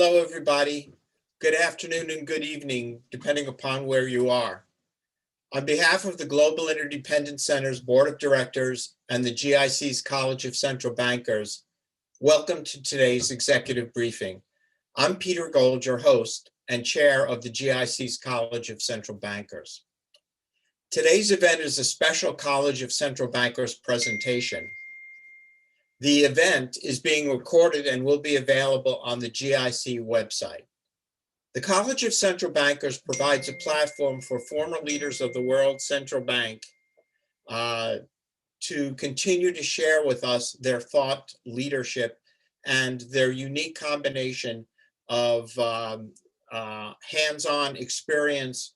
Hello, everybody. Good afternoon and good evening, depending upon where you are. On behalf of the Global Interdependent Center's Board of Directors and the GIC's College of Central Bankers, welcome to today's executive briefing. I'm Peter Gold, your host and chair of the GIC's College of Central Bankers. Today's event is a special College of Central Bankers presentation. The event is being recorded and will be available on the GIC website. The College of Central Bankers provides a platform for former leaders of the World Central Bank to continue to share with us their thought leadership and their unique combination of hands-on experience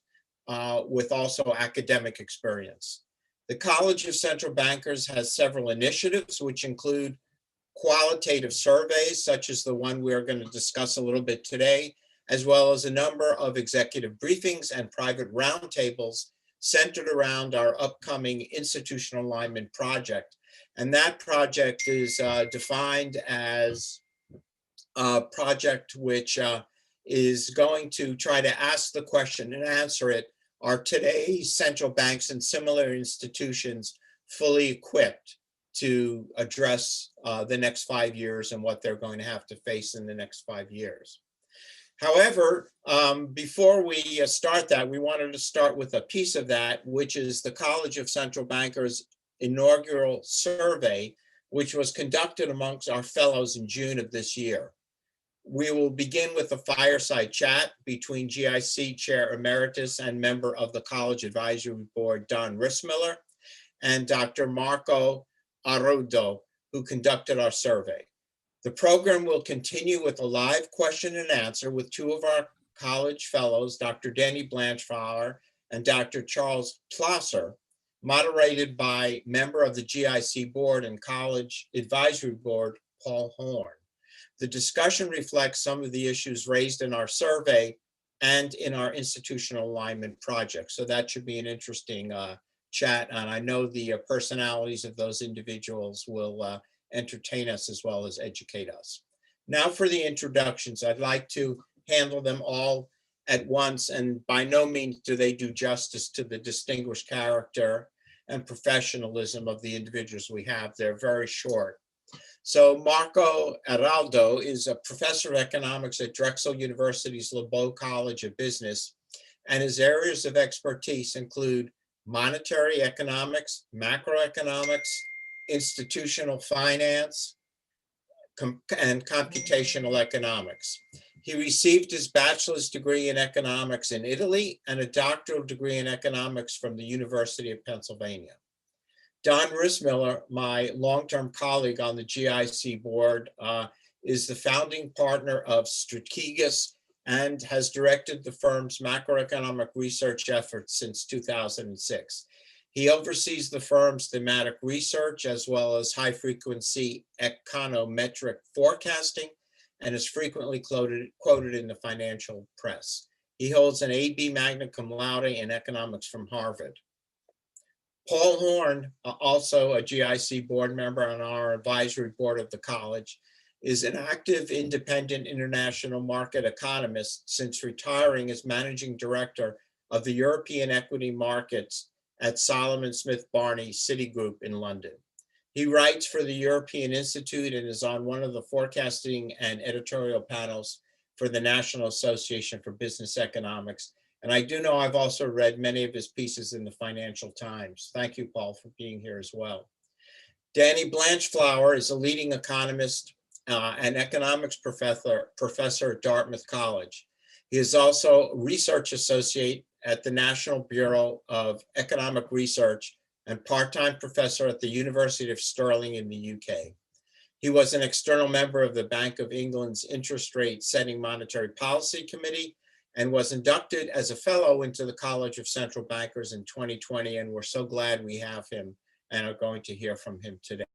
with also academic experience. The College of Central Bankers has several initiatives, which include qualitative surveys, such as the one we're going to discuss a little bit today, as well as a number of executive briefings and private roundtables centered around our upcoming institutional alignment project. And that project is defined as a project which is going to try to ask the question and answer it: are today's central banks and similar institutions fully equipped to address the next 5 years and what they're going to have to face in the next 5 years? However, before we start that, we wanted to start with a piece of that, which is the College of Central Bankers inaugural survey, which was conducted amongst our fellows in June of this year. We will begin with a fireside chat between GIC Chair Emeritus and member of the College Advisory Board, Don Rissmiller, and Dr. Marco Airaudo, who conducted our survey. The program will continue with a live question and answer with two of our college fellows, Dr. Danny Blanchflower and Dr. Charles Plosser, moderated by member of the GIC board and college advisory board, Paul Horne. The discussion reflects some of the issues raised in our survey and in our institutional alignment project. So that should be an interesting chat. And I know the personalities of those individuals will entertain us as well as educate us. Now for the introductions. I'd like to handle them all at once, and by no means do they do justice to the distinguished character and professionalism of the individuals we have. They're very short. So Marco Airaudo is a professor of economics at Drexel University's LeBow College of Business, and his areas of expertise include monetary economics, macroeconomics, institutional finance, and computational economics. He received his bachelor's degree in economics in Italy and a doctoral degree in economics from the University of Pennsylvania. Don Rissmiller, my long-term colleague on the GIC board, is the founding partner of Strategas and has directed the firm's macroeconomic research efforts since 2006. He oversees the firm's thematic research as well as high-frequency econometric forecasting and is frequently quoted in the financial press. He holds an A.B. magna cum laude in economics from Harvard. Paul Horne, also a GIC board member on our advisory board of the college, is an active independent international market economist since retiring as managing director of the European equity markets at Solomon Smith Barney Citigroup in London. He writes for the European Institute and is on one of the forecasting and editorial panels for the National Association for Business Economics. And I do know I've also read many of his pieces in the Financial Times. Thank you, Paul, for being here as well. Danny Blanchflower is a leading economist and economics professor at Dartmouth College. He is also a research associate at the National Bureau of Economic Research and part-time professor at the University of Stirling in the UK. He was an external member of the Bank of England's Interest Rate Setting Monetary Policy Committee and was inducted as a fellow into the College of Central Bankers in 2020, and we're so glad we have him and are going to hear from him today.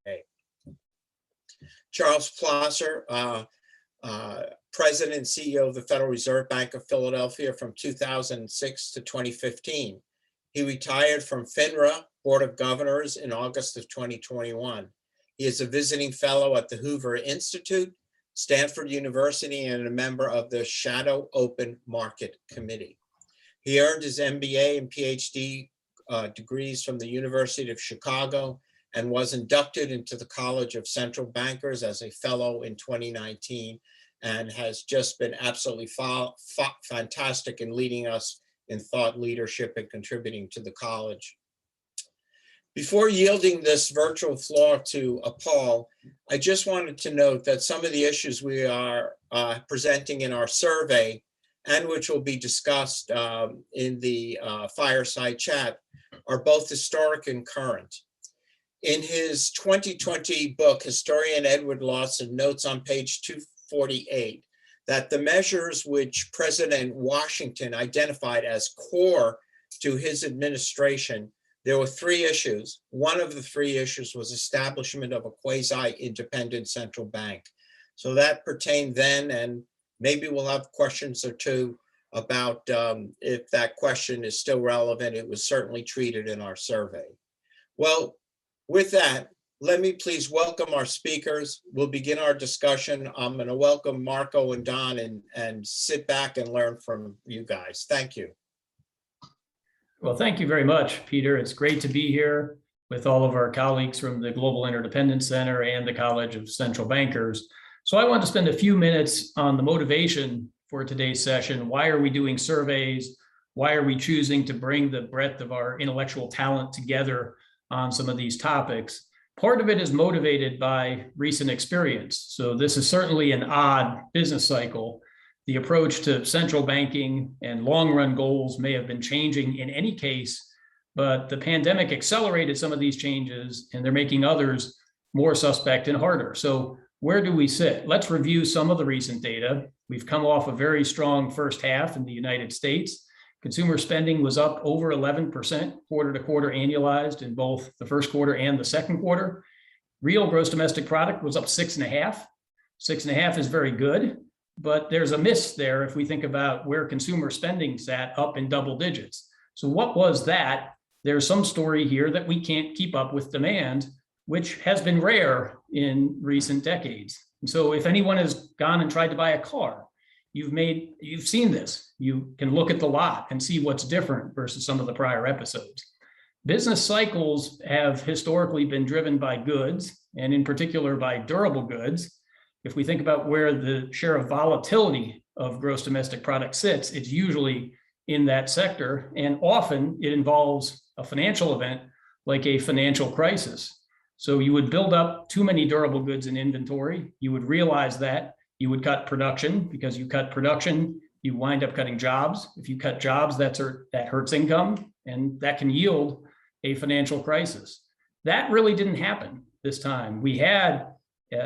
Charles Plosser, President and CEO of the Federal Reserve Bank of Philadelphia from 2006 to 2015. He retired from FINRA Board of Governors in August of 2021. He is a visiting fellow at the Hoover Institute, Stanford University, and a member of the Shadow Open Market Committee. He earned his MBA and Ph.D. Degrees from the University of Chicago and was inducted into the College of Central Bankers as a fellow in 2019, and has just been absolutely fantastic in leading us in thought leadership and contributing to the college. Before yielding this virtual floor to Paul, I just wanted to note that some of the issues we are presenting in our survey, and which will be discussed in the fireside chat, are both historic and current. In his 2020 book, historian Edward Lawson notes on page 248 that the measures which President Washington identified as core to his administration, there were three issues. One of the three issues was establishment of a quasi-independent central bank. So that pertained then, and maybe we'll have questions or two about if that question is still relevant. It was certainly treated in our survey. Well, with that, let me please welcome our speakers. We'll begin our discussion. I'm going to welcome Marco and Don and sit back and learn from you guys. Thank you. Well, thank you very much, Peter. It's great to be here with all of our colleagues from the Global Interdependence Center and the College of Central Bankers. So I want to spend a few minutes on the motivation for today's session. Why are we doing surveys? Why are we choosing to bring the breadth of our intellectual talent together on some of these topics? Part of it is motivated by recent experience. So this is certainly an odd business cycle. The approach to central banking and long-run goals may have been changing in any case, but the pandemic accelerated some of these changes, and they're making others more suspect and harder. So where do we sit? Let's review some of the recent data. We've come off a very strong first half in the United States. Consumer spending was up over 11% quarter to quarter annualized in both the first quarter and the second quarter. Real gross domestic product was up 6.5. 6.5 is very good, but there's a miss there if we think about where consumer spending sat up in double digits. So what was that? There's some story here that we can't keep up with demand, which has been rare in recent decades. And so if anyone has gone and tried to buy a car, you've seen this. You can look at the lot and see what's different versus some of the prior episodes. Business cycles have historically been driven by goods, and in particular by durable goods. If we think about where the share of volatility of gross domestic product sits, it's usually in that sector, and often it involves a financial event like a financial crisis. So you would build up too many durable goods in inventory. You would realize that. You would cut production. Because you cut production, you wind up cutting jobs. If you cut jobs, that hurts income, and that can yield a financial crisis. That really didn't happen this time. We had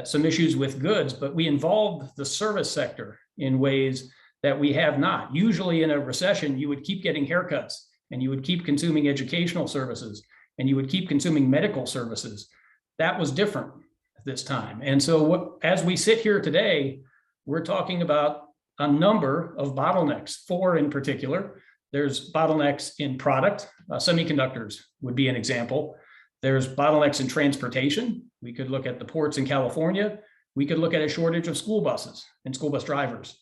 some issues with goods, but we involved the service sector in ways that we have not. Usually in a recession, you would keep getting haircuts, and you would keep consuming educational services, and you would keep consuming medical services. That was different this time. And so as we sit here today, we're talking about a number of bottlenecks, 4 in particular. There's bottlenecks in product. Semiconductors would be an example. There's bottlenecks in transportation. We could look at the ports in California. We could look at a shortage of school buses and school bus drivers.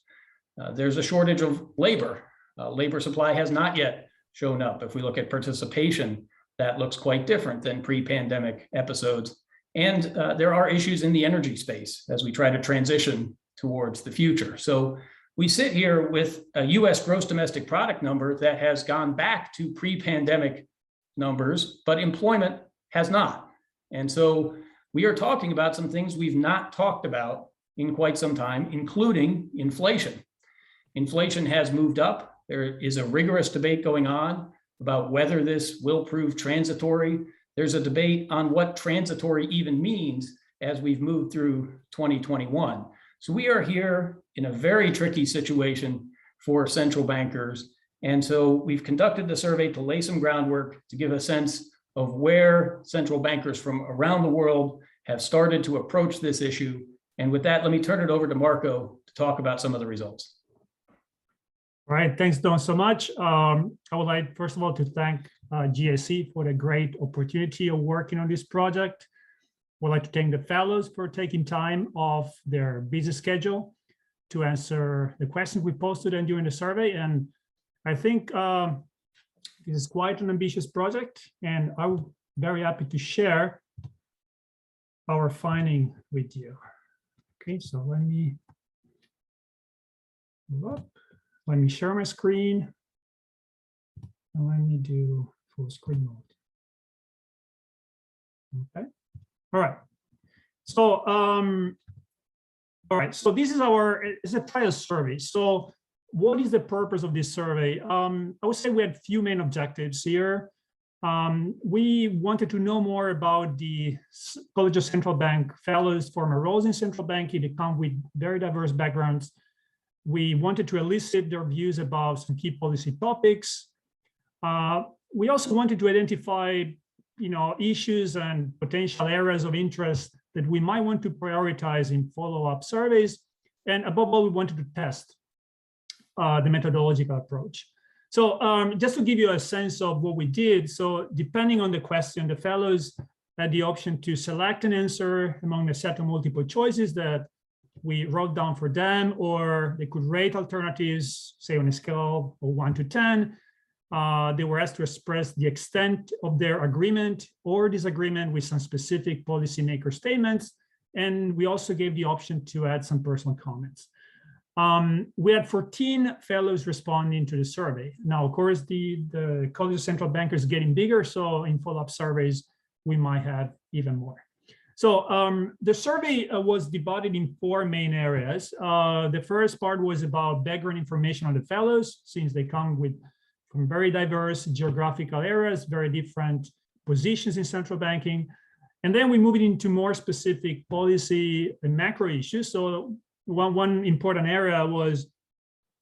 There's a shortage of labor. Labor supply has not yet shown up. If we look at participation, that looks quite different than pre-pandemic episodes. And there are issues in the energy space as we try to transition towards the future. So we sit here with a US gross domestic product number that has gone back to pre-pandemic numbers, but employment has not. And so we are talking about some things we've not talked about in quite some time, including inflation. Inflation has moved up. There is a rigorous debate going on about whether this will prove transitory. There's a debate on what transitory even means as we've moved through 2021. So we are here in a very tricky situation for central bankers. And so we've conducted the survey to lay some groundwork to give a sense of where central bankers from around the world have started to approach this issue. And with that, let me turn it over to Marco to talk about some of the results. All right, thanks, Don, so much. I would like, first of all, to thank GSC for the great opportunity of working on this project. would like to thank the fellows for taking time off their busy schedule to answer the questions we posted and during the survey. And I think this is quite an ambitious project, and I'm very happy to share our finding with you. Okay, so let me share my screen, and let me do full screen mode. Okay, all right. So all right, so this is it's a trial survey. So what is the purpose of this survey? I would say we had a few main objectives here. We wanted to know more about the College of Central Bank fellows, former roles in central banking. They come with very diverse backgrounds. We wanted to elicit their views about some key policy topics. We also wanted to identify, issues and potential areas of interest that we might want to prioritize in follow-up surveys. And above all, we wanted to test the methodological approach. So just to give you a sense of what we did, so depending on the question, the fellows had the option to select an answer among a set of multiple choices that we wrote down for them, or they could rate alternatives, say on a scale of 1 to 10. They were asked to express the extent of their agreement or disagreement with some specific policymaker statements. And we also gave the option to add some personal comments. We had 14 fellows responding to the survey. Now, of course, the College of Central Bankers is getting bigger, so in follow-up surveys, we might have even more. So the survey was divided in 4 main areas. The first part was about background information on the fellows, since they come from very diverse geographical areas, very different positions in central banking. And then we moved into more specific policy and macro issues. So one important area was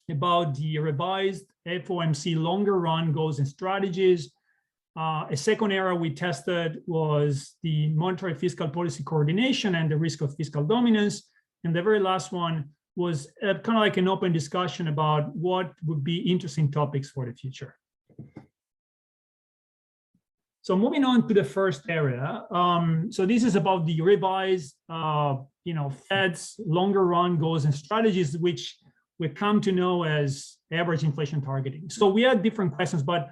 about the revised FOMC longer run goals and strategies. A second area we tested was the monetary fiscal policy coordination and the risk of fiscal dominance. And the very last one was kind of like an open discussion about what would be interesting topics for the future. So moving on to the first area. So this is about the revised, Fed's longer run goals and strategies, which we come to know as average inflation targeting. So we had different questions, but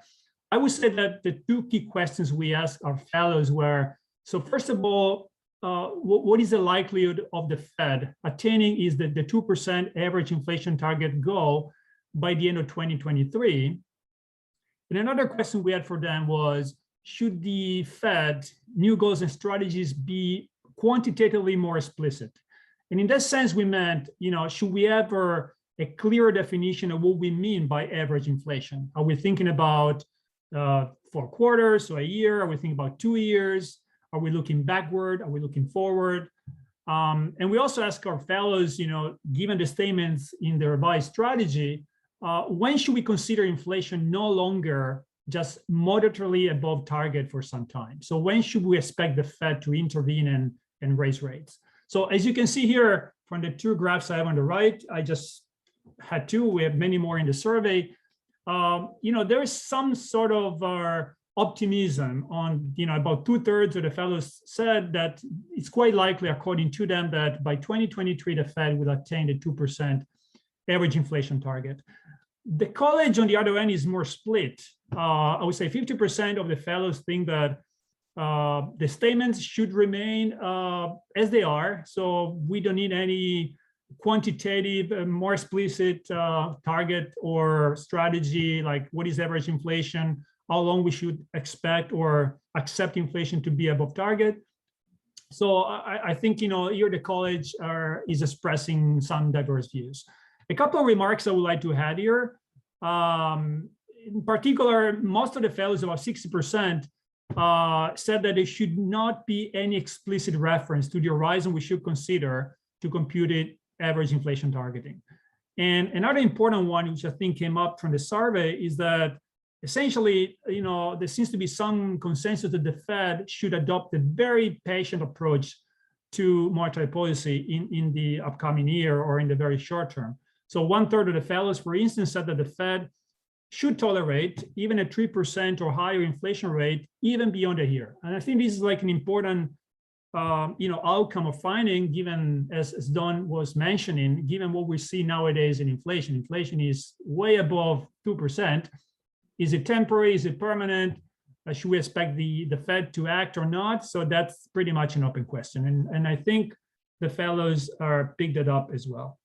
I would say that the 2 key questions we asked our fellows were, so first of all, what is the likelihood of the Fed attaining is the 2% average inflation target goal by the end of 2023? And another question we had for them was, should the Fed new goals and strategies be quantitatively more explicit? And in that sense, we meant, should we have a clearer definition of what we mean by average inflation? Are we thinking about 4 quarters or a year? Are we thinking about 2 years? Are we looking backward? Are we looking forward? And we also ask our fellows, given the statements in the revised strategy, when should we consider inflation no longer just moderately above target for some time? So when should we expect the Fed to intervene and raise rates? So as you can see here from the 2 graphs I have on the right, I just had 2, we have many more in the survey. There is some sort of optimism on, about 2/3 of the fellows said that it's quite likely, according to them, that by 2023, the Fed will attain the 2% average inflation target. The college, on the other end, is more split. I would say 50% of the fellows think that the statements should remain as they are. So we don't need any quantitative, more explicit target or strategy, like what is average inflation, how long we should expect or accept inflation to be above target. So I think, here the college is expressing some diverse views. A couple of remarks I would like to add here. In particular, most of the fellows, about 60%, said that there should not be any explicit reference to the horizon we should consider to compute average inflation targeting. And another important one, which I think came up from the survey, is that essentially, there seems to be some consensus that the Fed should adopt a very patient approach to monetary policy in the upcoming year or in the very short term. So 1/3 of the fellows, for instance, said that the Fed should tolerate even a 3% or higher inflation rate, even beyond a year. And I think this is like an important outcome or finding, given as Don was mentioning, given what we see nowadays in inflation. Inflation is way above 2%. Is it temporary? Is it permanent? Should we expect the Fed to act or not? So that's pretty much an open question. And I think the fellows are picked it up as well.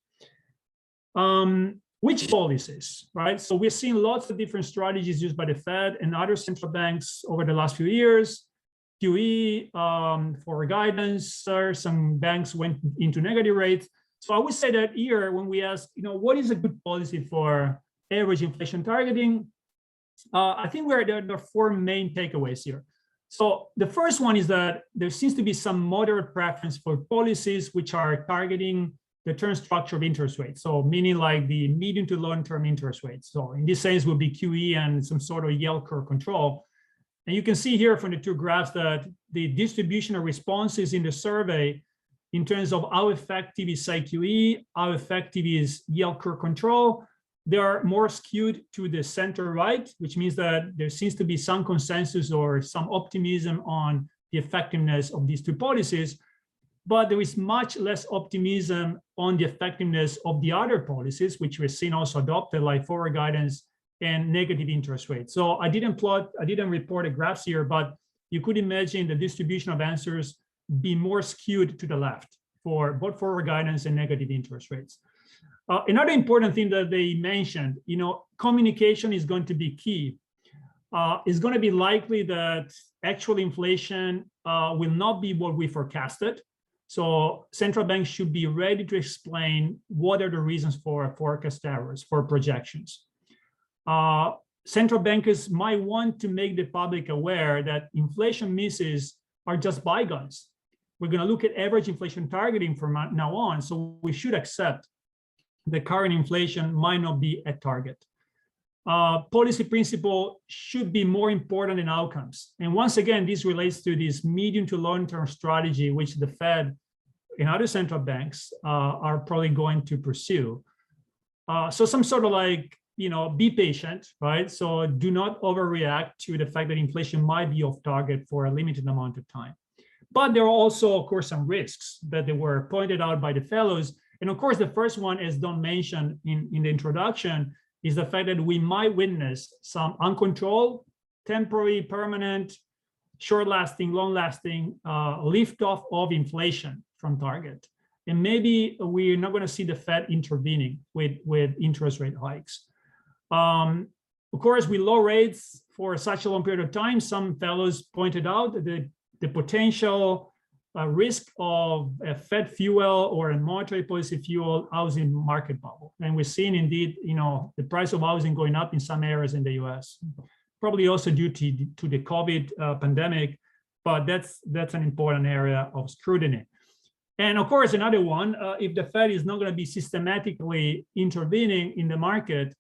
Which policies, right? So we've seen lots of different strategies used by the Fed and other central banks over the last few years. QE for guidance, some banks went into negative rates. So I would say that here, when we ask, what is a good policy for average inflation targeting? I think there are four main takeaways here. So the first one is that there seems to be some moderate preference for policies which are targeting the term structure of interest rates. So meaning like the medium to long-term interest rates. So in this sense will be QE and some sort of yield curve control. And you can see here from the two graphs that the distribution of responses in the survey in terms of how effective is QE, how effective is yield curve control, they are more skewed to the center right, which means that there seems to be some consensus or some optimism on the effectiveness of these two policies, but there is much less optimism on the effectiveness of the other policies, which we've seen also adopted, like forward guidance and negative interest rates. So I didn't report the graphs here, but you could imagine the distribution of answers be more skewed to the left for both forward guidance and negative interest rates. Another important thing that they mentioned, communication is going to be key. It's going to be likely that actual inflation will not be what we forecasted. So central banks should be ready to explain what are the reasons for forecast errors, for projections. Central bankers might want to make the public aware that inflation misses are just bygones. We're going to look at average inflation targeting from now on, so we should accept the current inflation might not be at target. Policy principle should be more important than outcomes. And once again, this relates to this medium to long-term strategy, which the Fed and other central banks are probably going to pursue. So some sort of like, be patient, right? So do not overreact to the fact that inflation might be off target for a limited amount of time. But there are also, of course, some risks that they were pointed out by the fellows. And of course, the first one, as Don mentioned in the introduction, is the fact that we might witness some uncontrolled, temporary, permanent, short-lasting, long-lasting lift-off of inflation from target. And maybe we're not going to see the Fed intervening with interest rate hikes. Of course, with low rates for such a long period of time, some fellows pointed out that the potential risk of a Fed fuel or a monetary policy fuel housing market bubble. And we're seeing indeed, the price of housing going up in some areas in the US, probably also due to the COVID pandemic, but that's an important area of scrutiny. And of course, another one, if the Fed is not going to be systematically intervening in the market,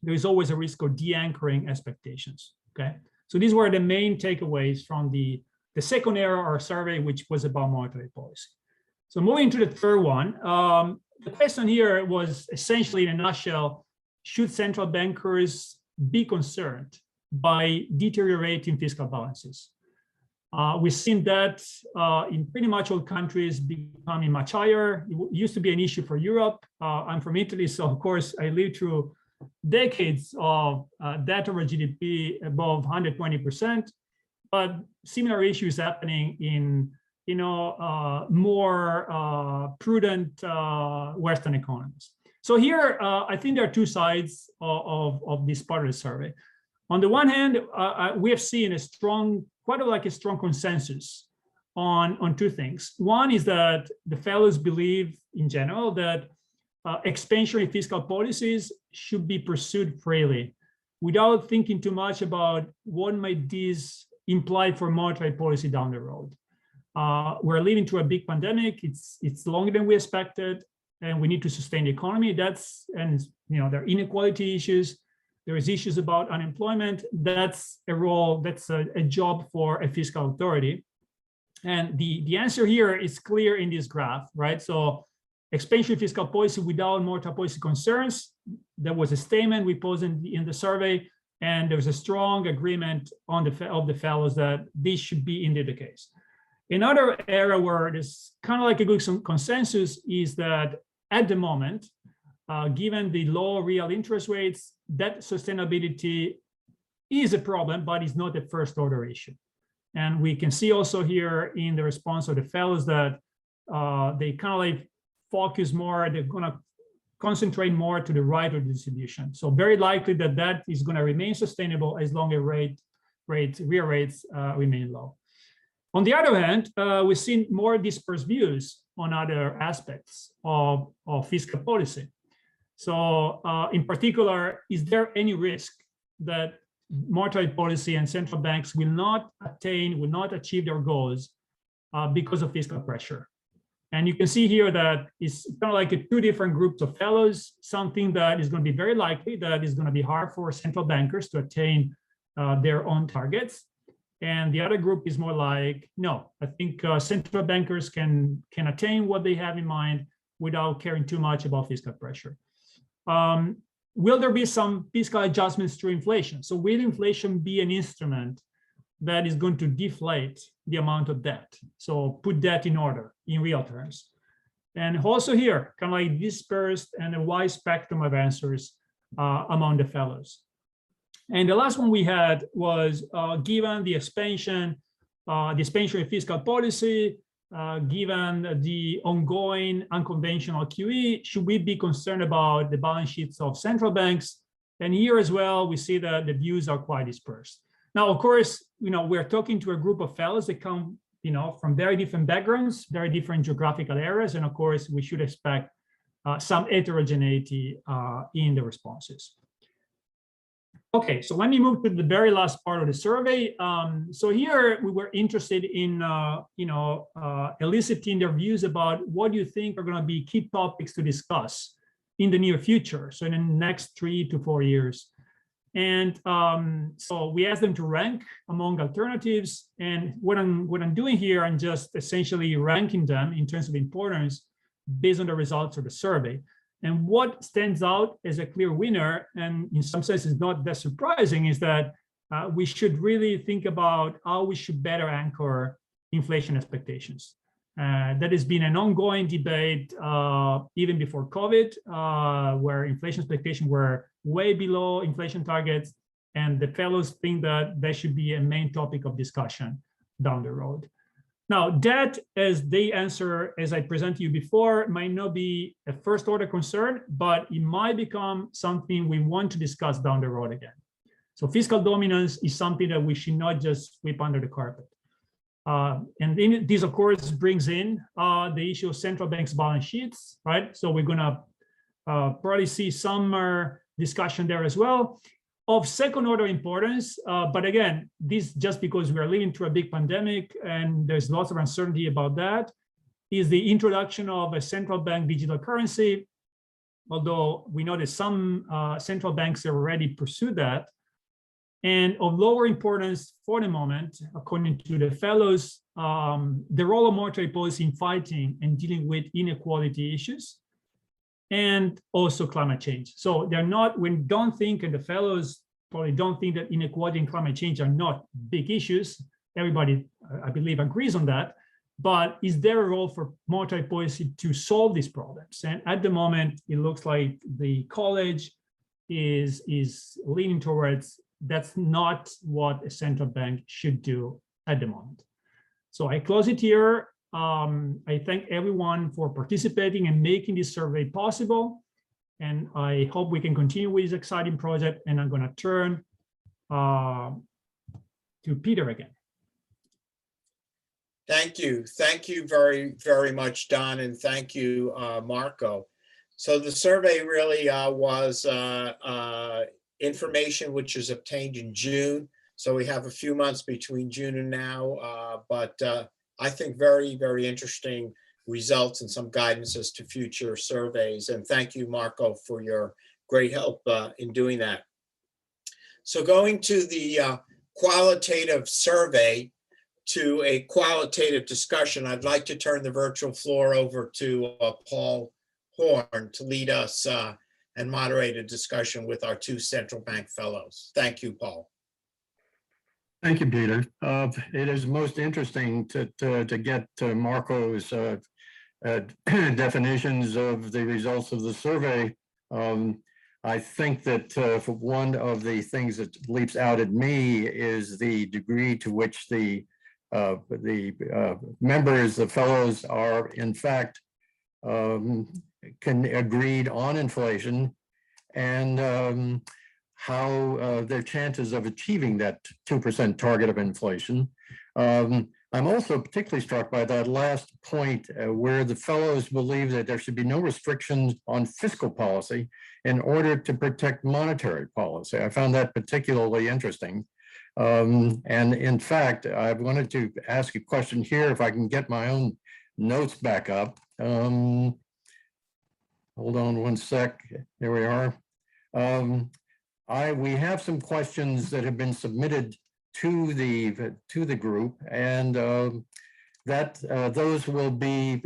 there is always a risk of de-anchoring expectations, okay? So these were the main takeaways from the second area of our survey, which was about monetary policy. So moving to the third one, the question here was essentially in a nutshell, should central bankers be concerned by deteriorating fiscal balances? We've seen that in pretty much all countries becoming much higher. It used to be an issue for Europe. I'm from Italy, so of course I lived through decades of debt over GDP above 120%. But similar issues happening in, more prudent Western economies. So here, I think there are two sides of this part of the survey. On the one hand, we have seen a strong consensus on two things. One is that the fellows believe in general that expansionary fiscal policies should be pursued freely without thinking too much about what might these imply for monetary policy down the road. We're living through a big pandemic. It's longer than we expected, and we need to sustain the economy. There are inequality issues. There is issues about unemployment. That's a job for a fiscal authority. And the answer here is clear in this graph, right? So expansionary fiscal policy without monetary policy concerns. There was a statement we posed in the survey, and there was a strong agreement of the fellows that this should be indeed the case. Another area where there's kind of like a good consensus is that at the moment, given the low real interest rates, debt sustainability is a problem, but it's not a first order issue. And we can see also here in the response of the fellows that they kind of like focus more, they're going to concentrate more to the right of the distribution. So very likely that that is going to remain sustainable as long as real rates remain low. On the other hand, we've seen more dispersed views on other aspects of fiscal policy. So in particular, is there any risk that monetary policy and central banks will not achieve their goals because of fiscal pressure? And you can see here that it's kind of like two different groups of fellows, something that is going to be very likely that is going to be hard for central bankers to attain their own targets. And the other group is more like, no, I think central bankers can attain what they have in mind without caring too much about fiscal pressure. Will there be some fiscal adjustments to inflation? So will inflation be an instrument that is going to deflate the amount of debt? So put debt in order in real terms. And also here, kind of like dispersed and a wide spectrum of answers among the fellows. And the last one we had was given the expansion in fiscal policy, given the ongoing unconventional QE, should we be concerned about the balance sheets of central banks? And here as well, we see that the views are quite dispersed. Now, of course, we're talking to a group of fellows that come, from very different backgrounds, very different geographical areas, and of course, we should expect some heterogeneity in the responses. Okay, so let me move to the very last part of the survey. So here we were interested in, eliciting their views about what you think are going to be key topics to discuss in the near future. So in the next 3 to 4 years. And so we asked them to rank among alternatives. And what I'm doing here, I'm just essentially ranking them in terms of importance based on the results of the survey. And what stands out as a clear winner, and in some sense is not that surprising, is that we should really think about how we should better anchor inflation expectations. That has been an ongoing debate even before COVID, where inflation expectations were way below inflation targets, and the fellows think that that should be a main topic of discussion down the road. Now, debt, as they answer, as I presented to you before, might not be a first order concern, but it might become something we want to discuss down the road again. So fiscal dominance is something that we should not just sweep under the carpet. And then this, of course, brings in the issue of central banks' balance sheets, right? So we're going to probably see some discussion there as well. Of second order importance, but again, this just because we are living through a big pandemic and there's lots of uncertainty about that, is the introduction of a central bank digital currency. Although we know that some central banks have already pursued that. And of lower importance for the moment, according to the fellows, the role of monetary policy in fighting and dealing with inequality issues, and also climate change. So they're not, we don't think, and the fellows probably don't think that inequality and climate change are not big issues. Everybody, I believe, agrees on that. But is there a role for monetary policy to solve these problems? And at the moment, it looks like the college is leaning towards that's not what a central bank should do at the moment. So I close it here. I thank everyone for participating and making this survey possible. And I hope we can continue with this exciting project. And I'm going to turn to Peter again. Thank you. Thank you very, very much, Don. And thank you, Marco. So the survey really was information which is obtained in June. So we have a few months between June and now, but I think very, very interesting results and some guidance as to future surveys. And thank you, Marco, for your great help in doing that. So going to the qualitative survey to a qualitative discussion, I'd like to turn the virtual floor over to Paul Horne to lead us and moderate a discussion with our two central bank fellows. Thank you, Paul. Thank you, Peter. It is most interesting to get Marco's definitions of the results of the survey. I think that one of the things that leaps out at me is the degree to which the members, the fellows, are in fact agreed on inflation, and how their chances of achieving that 2% target of inflation. I'm also particularly struck by that last point where the fellows believe that there should be no restrictions on fiscal policy in order to protect monetary policy. I found that particularly interesting. And in fact, I wanted to ask a question here, if I can get my own notes back up. Hold on one sec. There we are. We have some questions that have been submitted to the group, and those will be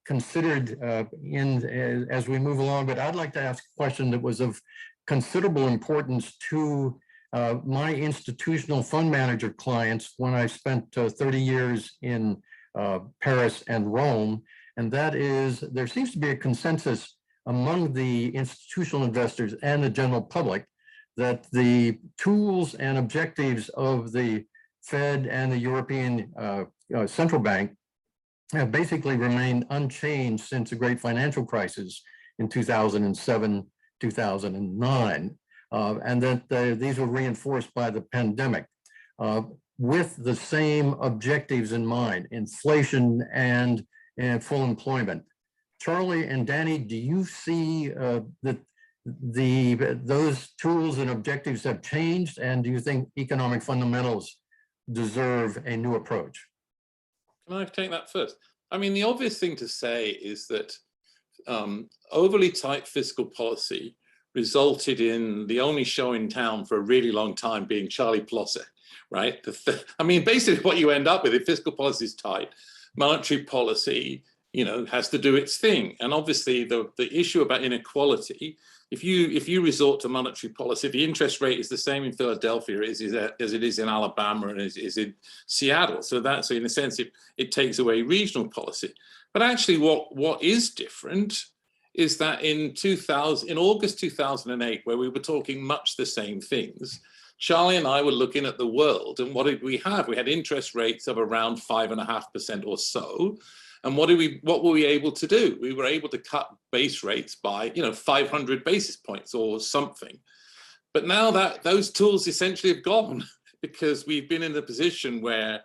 considered as we move along. But I'd like to ask a question that was of considerable importance to my institutional fund manager clients when I spent 30 years in Paris and Rome, and that is, there seems to be a consensus among the institutional investors and the general public that the tools and objectives of the Fed and the European Central Bank have basically remained unchanged since the great financial crisis in 2007, 2009, and that these were reinforced by the pandemic with the same objectives in mind: inflation and full employment. Charlie and Danny, do you see that those tools and objectives have changed, and do you think economic fundamentals deserve a new approach? Can I take that first? I mean, the obvious thing to say is that overly tight fiscal policy resulted in the only show in town for a really long time being Charlie Plosser, right? I mean, basically what you end up with, if fiscal policy is tight, monetary policy, has to do its thing. And obviously the issue about inequality, if you resort to monetary policy, the interest rate is the same in Philadelphia as it is in Alabama and is in Seattle. So in a sense, it takes away regional policy. But actually what is different is that in August 2008, where we were talking much the same things, Charlie and I were looking at the world, and what did we have? We had interest rates of around 5.5% or so. And what were we able to do? We were able to cut base rates by 500 basis points or something. But now that those tools essentially have gone, because we've been in a position where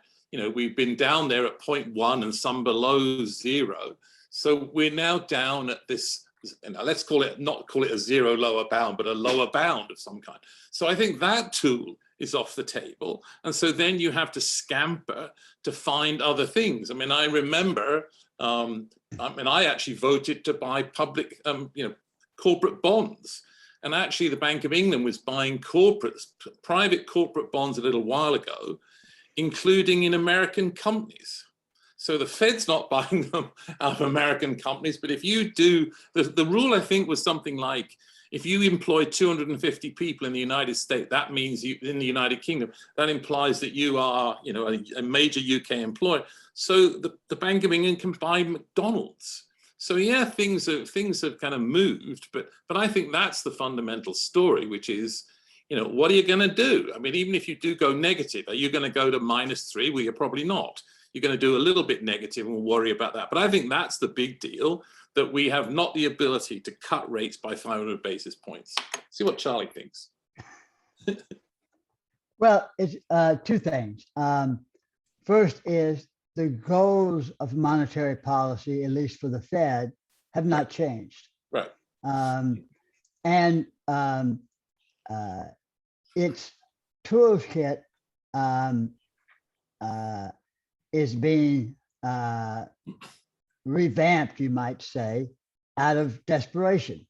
we've been down there at 0.1 and some below 0. So we're now down at this, let's not call it a zero lower bound, but a lower bound of some kind. So I think that tool is off the table. And so then you have to scamper to find other things. I mean, I remember, I actually voted to buy public, corporate bonds. And actually the Bank of England was buying private corporate bonds a little while ago, including in American companies. So the Fed's not buying them out of American companies, but if you do, the rule I think was something like, if you employ 250 people in the United States, that means in the United Kingdom, that implies that you are, a major UK employer. So the Bank of England can buy McDonald's. So yeah, things have kind of moved, but I think that's the fundamental story, which is, what are you going to do? I mean, even if you do go negative, are you going to go to -3? Well, you're probably not. You're going to do a little bit negative and we'll worry about that. But I think that's the big deal, that we have not the ability to cut rates by 500 basis points. See what Charlie thinks. Well, it's two things. First is the goals of monetary policy, at least for the Fed, have not changed. Right. And its toolkit is being revamped, you might say, out of desperation.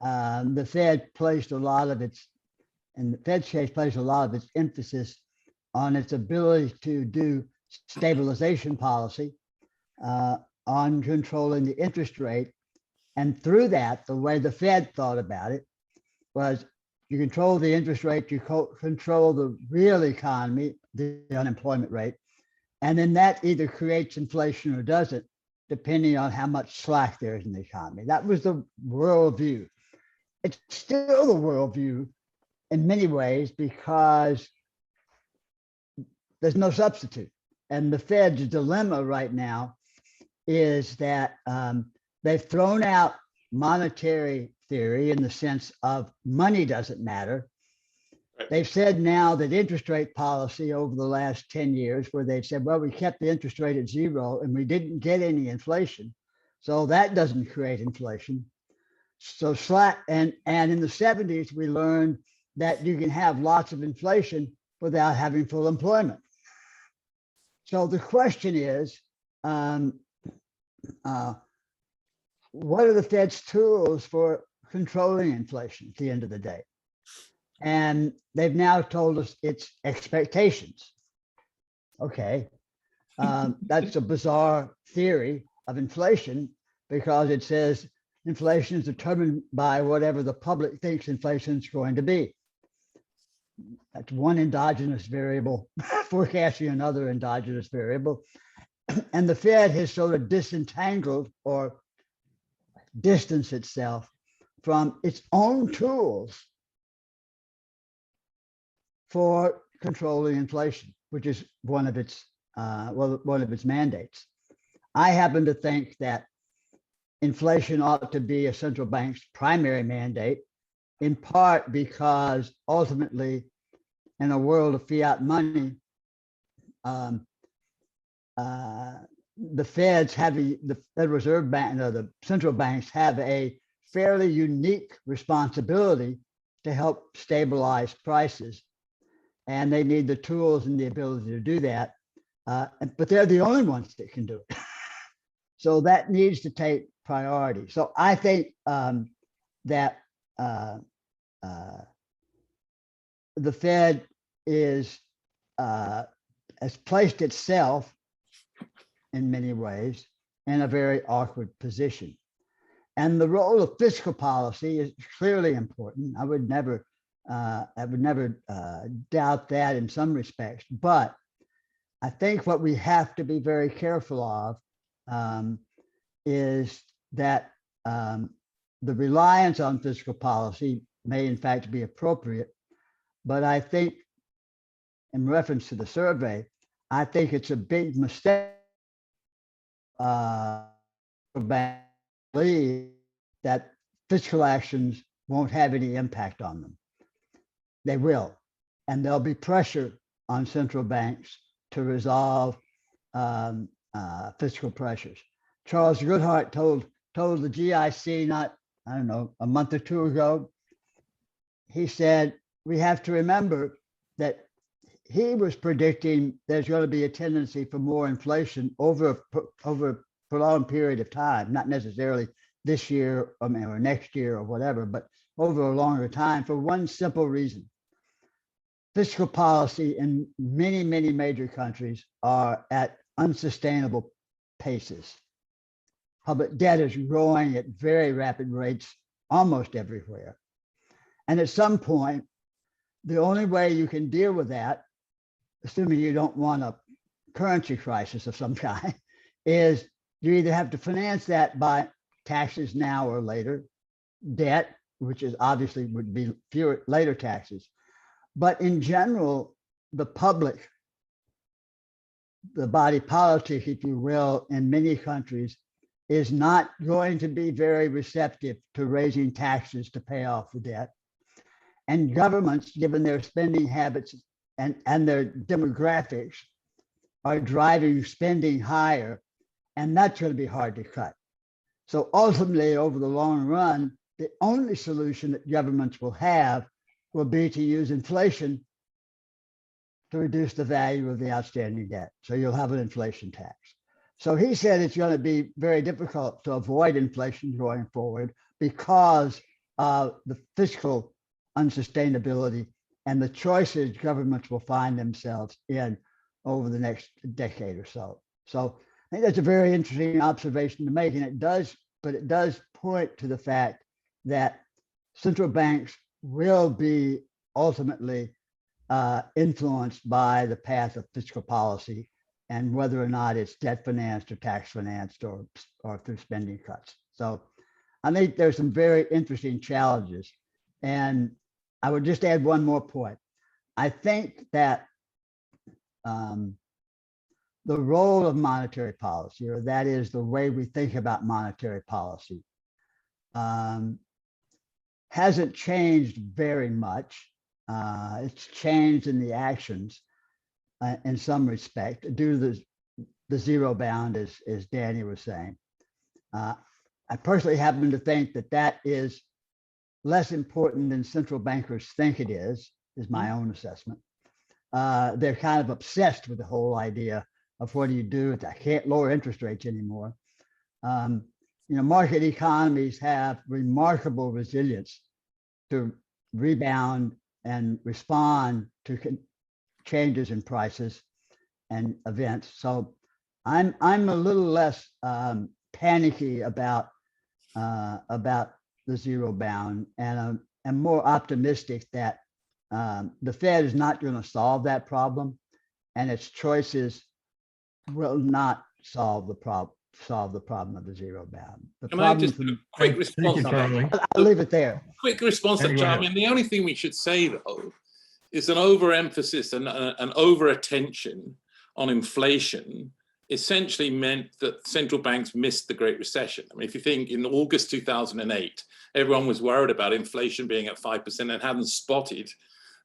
The Fed placed a lot of its, in the Fed's case, placed a lot of its emphasis on its ability to do stabilization policy, on controlling the interest rate. And through that, the way the Fed thought about it was, you control the interest rate, you control the real economy, the unemployment rate. And then that either creates inflation or doesn't, depending on how much slack there is in the economy. That was the worldview. It's still the worldview in many ways because there's no substitute. And the Fed's dilemma right now is that they've thrown out monetary theory in the sense of money doesn't matter. They've said now that interest rate policy over the last 10 years, where they've said, well, we kept the interest rate at zero and we didn't get any inflation. So that doesn't create inflation. So slack, and in the 70s, we learned that you can have lots of inflation without having full employment. So the question is, what are the Fed's tools for controlling inflation at the end of the day? And they've now told us it's expectations. Okay, that's a bizarre theory of inflation because it says inflation is determined by whatever the public thinks inflation is going to be. That's one endogenous variable forecasting another endogenous variable. And the Fed has sort of disentangled or distanced itself from its own tools for controlling inflation, which is one of its mandates. I happen to think that inflation ought to be a central bank's primary mandate, in part because ultimately, in a world of fiat money, the Feds have the Federal Reserve Bank, the central banks have a fairly unique responsibility to help stabilize prices. And they need the tools and the ability to do that. But they're the only ones that can do it. So that needs to take priority. So I think that the Fed has placed itself in many ways in a very awkward position. And the role of fiscal policy is clearly important. I would never doubt that in some respects, but I think what we have to be very careful of is that the reliance on fiscal policy may in fact be appropriate, but I think in reference to the survey, I think it's a big mistake that fiscal actions won't have any impact on them. They will, and there'll be pressure on central banks to resolve fiscal pressures. Charles Goodhart told the GIC a month or two ago, he said, we have to remember that he was predicting there's going to be a tendency for more inflation over a prolonged period of time, not necessarily this year or next year or whatever, but over a longer time for one simple reason. Fiscal policy in many, many major countries are at unsustainable paces. Public debt is growing at very rapid rates almost everywhere. And at some point, the only way you can deal with that, assuming you don't want a currency crisis of some kind, is you either have to finance that by taxes now or later, debt, which is obviously would be fewer later taxes. But in general, the public, the body politic, if you will, in many countries is not going to be very receptive to raising taxes to pay off the debt. And governments, given their spending habits and their demographics, are driving spending higher, and that's going to be hard to cut. So ultimately, over the long run, the only solution that governments will have will be to use inflation to reduce the value of the outstanding debt. So you'll have an inflation tax. So he said it's going to be very difficult to avoid inflation going forward because of the fiscal unsustainability and the choices governments will find themselves in over the next decade or so. So I think that's a very interesting observation to make, and it does point to the fact that central banks will be ultimately influenced by the path of fiscal policy and whether or not it's debt financed or tax financed or through spending cuts. So I think there's some very interesting challenges. And I would just add one more point. I think that the role of monetary policy, or that is the way we think about monetary policy, hasn't changed very much. It's changed in the actions in some respect due to the zero bound, as Danny was saying. I personally happen to think that that is less important than central bankers think it is my own assessment. They're kind of obsessed with the whole idea of what do you do if I can't lower interest rates anymore. Market economies have remarkable resilience to rebound and respond to changes in prices and events. So I'm a little less panicky about the zero bound, and I'm more optimistic that the Fed is not going to solve that problem, and its choices will not solve the problem of the zero bound. Can I just do a quick response on that? I'll leave it there. Quick response to that. I mean, the only thing we should say, though, is an overemphasis and an over-attention on inflation essentially meant that central banks missed the Great Recession. I mean, if you think in August 2008, everyone was worried about inflation being at 5% and hadn't spotted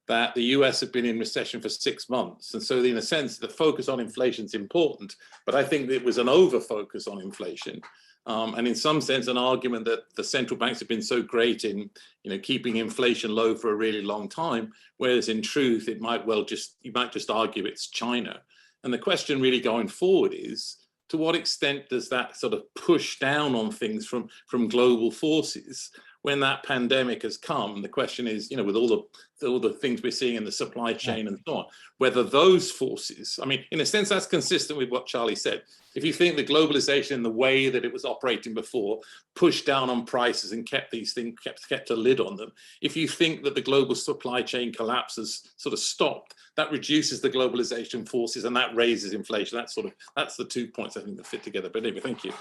that the US had been in recession for 6 months. And so in a sense, the focus on inflation is important, but I think it was an over-focus on inflation. And in some sense, an argument that the central banks have been so great in, keeping inflation low for a really long time, whereas in truth, you might just argue it's China. And the question really going forward is, to what extent does that sort of push down on things from global forces when that pandemic has come? The question is, with all the things we're seeing in the supply chain and so on, whether those forces, I mean, in a sense, that's consistent with what Charlie said. If you think the globalization in the way that it was operating before pushed down on prices and kept these things, kept a lid on them, if you think that the global supply chain collapse has sort of stopped, that reduces the globalization forces and that raises inflation. That's the 2 points I think that fit together. But anyway, thank you.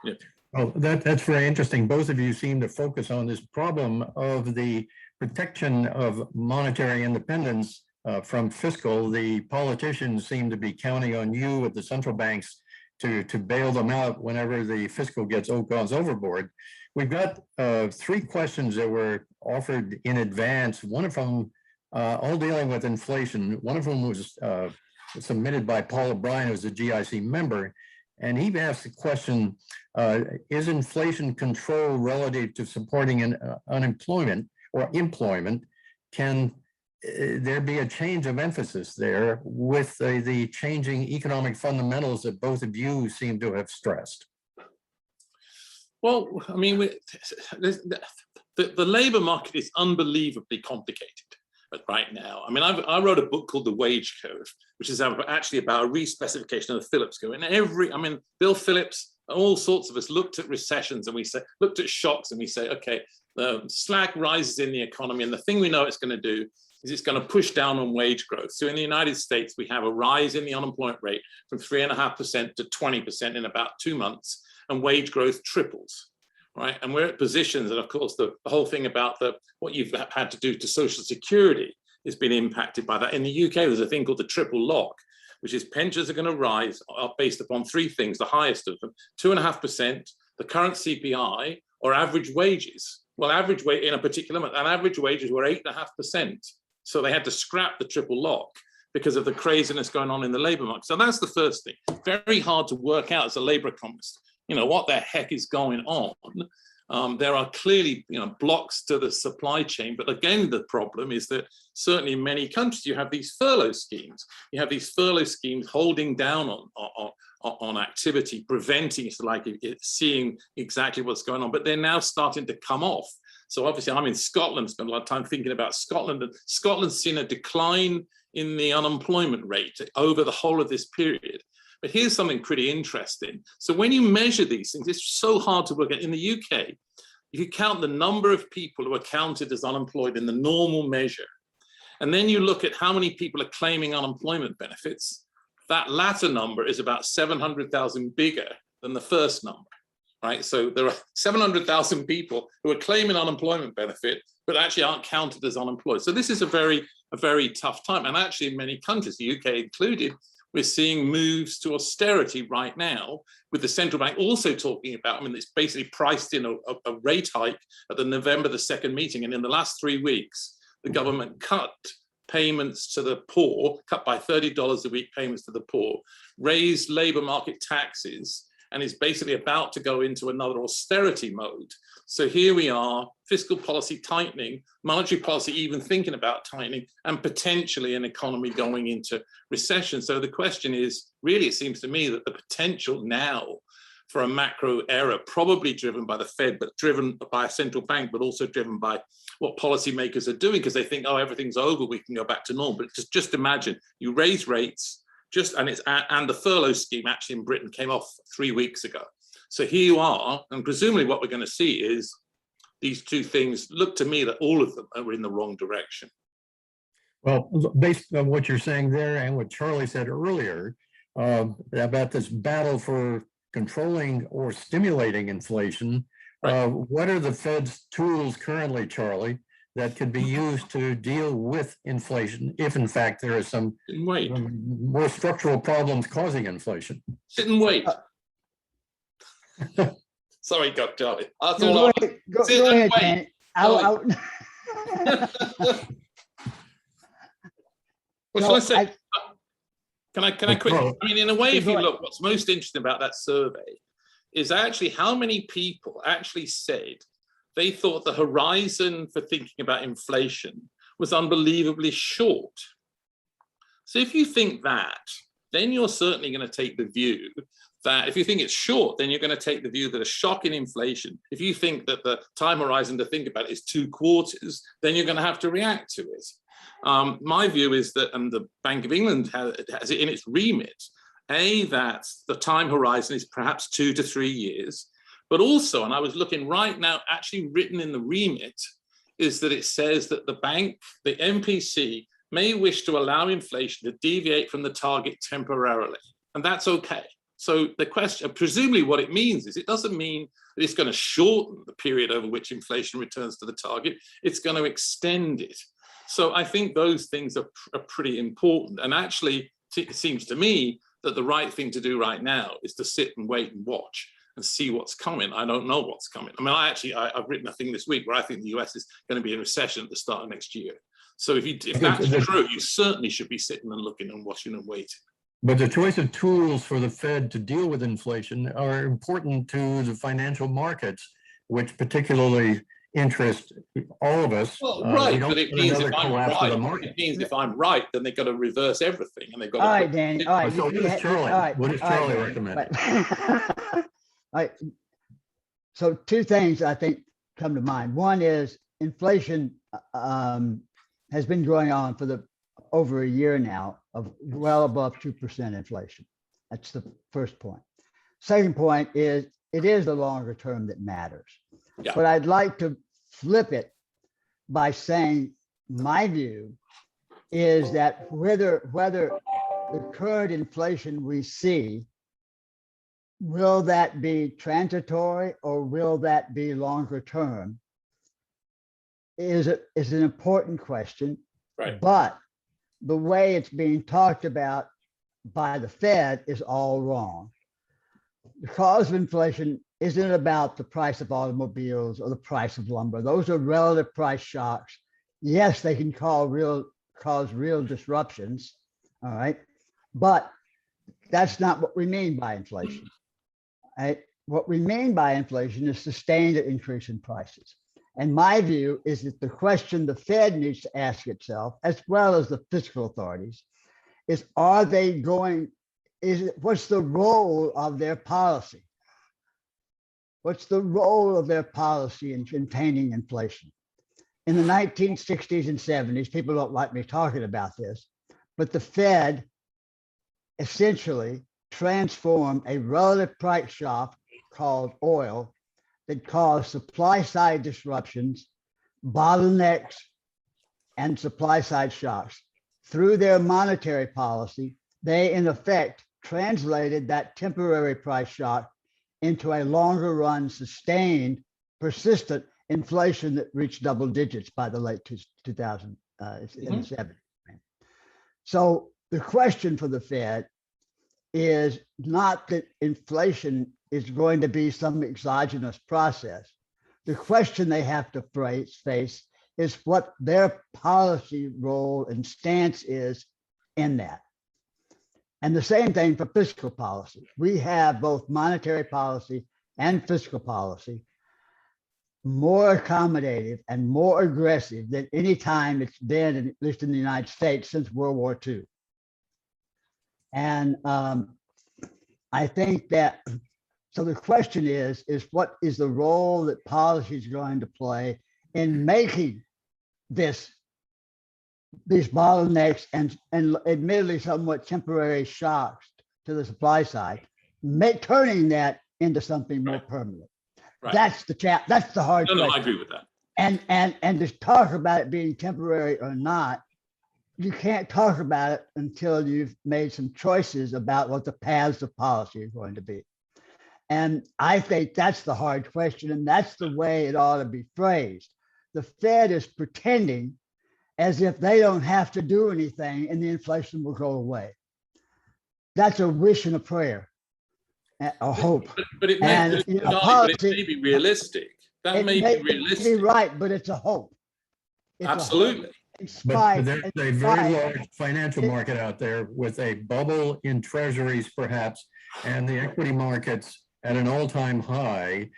Yeah. Well, that's very interesting. Both of you seem to focus on this problem of the protection of monetary independence from fiscal. The politicians seem to be counting on you at the central banks to bail them out whenever the fiscal goes overboard. We've got 3 questions that were offered in advance. One of them all dealing with inflation. One of them was submitted by Paul O'Brien, who's a GIC member. And he asked the question, is inflation control relative to supporting unemployment or employment? Can there be a change of emphasis there with the changing economic fundamentals that both of you seem to have stressed? Well, I mean, the labor market is unbelievably complicated right now. I mean, I wrote a book called The Wage Curve, which is actually about a re-specification of the Phillips curve. And Bill Phillips, all sorts of us looked at recessions and looked at shocks and we say, okay, the slack rises in the economy, and the thing we know it's going to do is it's going to push down on wage growth. So in the United States, we have a rise in the unemployment rate from 3.5% to 20% in about 2 months, and wage growth triples. Right, and we're at positions, and of course, the whole thing about what you've had to do to Social Security has been impacted by that. In the UK, there's a thing called the triple lock, which is pensions are going to rise based upon 3 things, the highest of them: 2.5%, the current CPI, or average wages. Well, average wage in a particular month, and average wages were 8.5%. So they had to scrap the triple lock because of the craziness going on in the labour market. So that's the first thing. Very hard to work out as a labour economist. What the heck is going on? There are clearly, blocks to the supply chain. But again, the problem is that certainly in many countries, you have these furlough schemes. You have these furlough schemes holding down on activity, preventing, if you like, seeing exactly what's going on. But they're now starting to come off. So obviously, I'm in Scotland, spent a lot of time thinking about Scotland. And Scotland's seen a decline in the unemployment rate over the whole of this period. But here's something pretty interesting. So when you measure these things, it's so hard to work out. In the UK, if you count the number of people who are counted as unemployed in the normal measure, And then you look at how many people are claiming unemployment benefits. That latter number is about 700,000 bigger than the first number, right? So there are 700,000 people who are claiming unemployment benefit, but actually aren't counted as unemployed. So this is a very tough time. And actually in many countries, the UK included, we're seeing moves to austerity right now, with the central bank also talking about, I mean, it's basically priced in a rate hike at the November the 2nd meeting. And in the last 3 weeks, the government cut payments to the poor, cut by $30 a week payments to the poor, raised labor market taxes, and is basically about to go into another austerity mode. So here we are, fiscal policy tightening, monetary policy even thinking about tightening, and potentially an economy going into recession. So the question is, really, it seems to me that the potential now for a macro error, probably driven by the Fed, but driven by a central bank, but also driven by what policymakers are doing, because they think, oh, everything's over, we can go back to normal. But just imagine, you raise rates, and the furlough scheme actually in Britain came off 3 weeks ago. So here you are, and presumably what we're going to see is these two things look to me that all of them are in the wrong direction. Well, based on what you're saying there and what Charlie said earlier about this battle for controlling or stimulating inflation, Right. What are the Fed's tools currently, Charlie, that could be used to deal with inflation if in fact there is some Sit and wait. more structural problems causing inflation? Sit and wait. Sorry, got Charlie. Go ahead, Danny. What shall I say? Can I quick? I mean, in a way, if you look, what's most interesting about that survey is actually how many people actually said they thought the horizon for thinking about inflation was unbelievably short. So if you think that, then you're certainly going to take the view that if you think it's short, then you're going to take the view that a shock in inflation, if you think that the time horizon to think about is 2 quarters, then you're going to have to react to it. My view is that, and the Bank of England has it in its remit, that the time horizon is perhaps 2 to 3 years, but also, and I was looking right now, actually written in the remit, is that it says that the bank, the MPC, may wish to allow inflation to deviate from the target temporarily, and that's okay. So the question, presumably what it means is, it doesn't mean that it's going to shorten the period over which inflation returns to the target, it's going to extend it. So I think those things are pretty important. And actually, it seems to me that the right thing to do right now is to sit and wait and watch and see what's coming. I don't know what's coming. I mean, I've written a thing this week where I think the US is going to be in recession at the start of next year. So if that's true, you certainly should be sitting and looking and watching and waiting. But the choice of tools for the Fed to deal with inflation are important to the financial markets, which particularly interest all of us. Well, right, but it means if I'm right, then they've got to reverse everything, and they've got. All right, Danny. All right. So what does Charlie recommend? All right. So 2 things I think come to mind. One is inflation has been going on for over a year now of well above 2% inflation. That's the first point. Second point is it is the longer term that matters. Yeah. But I'd like to flip it by saying my view is that whether the current inflation we see, will that be transitory or will that be longer term, is an important question. Right. But the way it's being talked about by the Fed is all wrong. The cause of inflation isn't about the price of automobiles or the price of lumber. Those are relative price shocks. Yes, they can cause real disruptions, all right? But that's not what we mean by inflation, right? What we mean by inflation is sustained increase in prices. And my view is that the question the Fed needs to ask itself, as well as the fiscal authorities, is what's the role of their policy? What's the role of their policy in containing inflation? In the 1960s and 70s, people don't like me talking about this, but the Fed essentially transformed a relative price shock called oil that caused supply side disruptions, bottlenecks, and supply side shocks. Through their monetary policy, they in effect translated that temporary price shock into a longer run, sustained, persistent inflation that reached double digits by the late 2007. So the question for the Fed is not that inflation is going to be some exogenous process. The question they have to face is what their policy role and stance is in that. And the same thing for fiscal policy. We have both monetary policy and fiscal policy more accommodative and more aggressive than any time it's been, at least in the United States, since World War II. And I think that, so the question is what is the role that policy is going to play in making these bottlenecks and admittedly somewhat temporary shocks to the supply side, turning that into something more permanent. Right. That's the hard question. No, I agree with that. And to talk about it being temporary or not, you can't talk about it until you've made some choices about what the paths of policy are going to be. And I think that's the hard question, and that's the way it ought to be phrased. The Fed is pretending as if they don't have to do anything and the inflation will go away. That's a wish and a prayer, a hope. But it may be realistic. That may be realistic. Be right, but it's a hope. It's absolutely. But there's a very large financial market out there with a bubble in treasuries, perhaps, and the equity markets at an all-time high.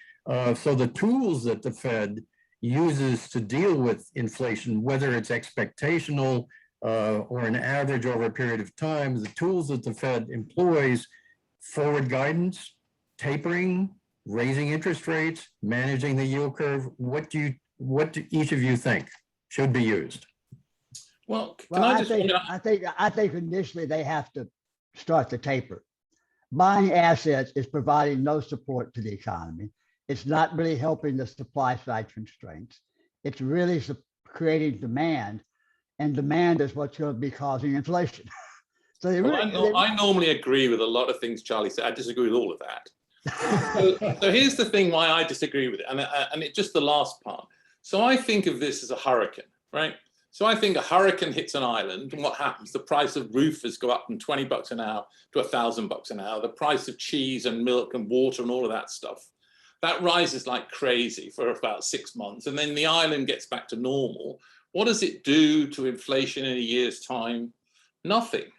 So the tools that the Fed uses to deal with inflation, whether it's expectational or an average over a period of time, the tools that the Fed employs, forward guidance, tapering, raising interest rates, managing the yield curve. What do each of you think should be used? Well, I think initially they have to start the taper. Buying assets is providing no support to the economy. It's not really helping the supply side constraints. It's really creating demand, and demand is what's going to be causing inflation. So I normally agree with a lot of things Charlie said. I disagree with all of that. So here's the thing why I disagree with it, and it's just the last part. So I think of this as a hurricane, right? So I think a hurricane hits an island, and what happens? The price of roofers go up from $20 an hour to $1,000 an hour. The price of cheese and milk and water and all of that stuff, that rises like crazy for about 6 months, and then the island gets back to normal. What does it do to inflation in a year's time? Nothing.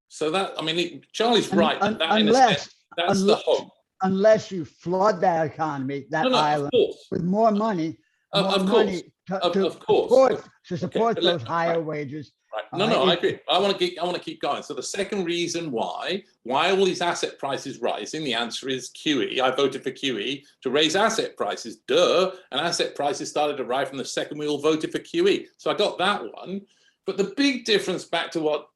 So that, I mean, Charlie's right. That's the hope. Unless you flood that economy, island, with more money, to support those higher wages. Right. No, I agree. I want to keep going. So the second reason why are all these asset prices rising? The answer is QE. I voted for QE to raise asset prices. Duh. And asset prices started to rise from the second we all voted for QE. So I got that one. But the big difference, back to what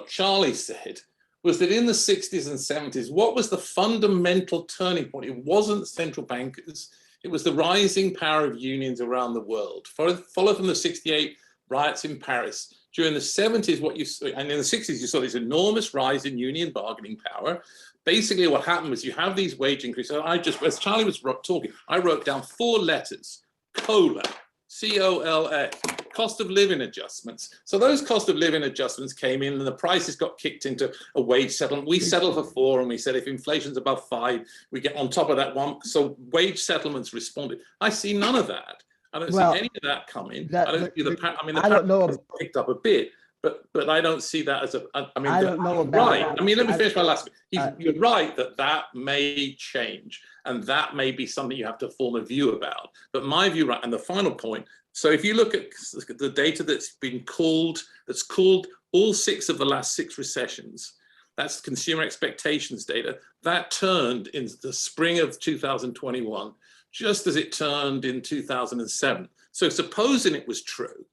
Charlie said, was that in the 60s and 70s, what was the fundamental turning point? It wasn't central bankers. It was the rising power of unions around the world. Followed from the 68 riots in Paris. During the 70s, and in the 60s, you saw this enormous rise in union bargaining power. Basically, what happened was you have these wage increases. As Charlie was talking, I wrote down 4 letters: COLA, C-O-L-A, cost of living adjustments. So those cost of living adjustments came in and the prices got kicked into a wage settlement. We settled for 4, and we said if inflation's above 5, we get on top of that 1. So wage settlements responded. I see none of that. I don't see any of that coming. I don't see the power picked up a bit, but I don't see that as I don't know about right. That. I mean, let me finish my last bit. You're right that may change, and that may be something you have to form a view about. But my view, right, and the final point. So if you look at the data that's called all 6 of the last 6 recessions, that's consumer expectations data, that turned in the spring of 2021, just as it turned in 2007. So supposing it was true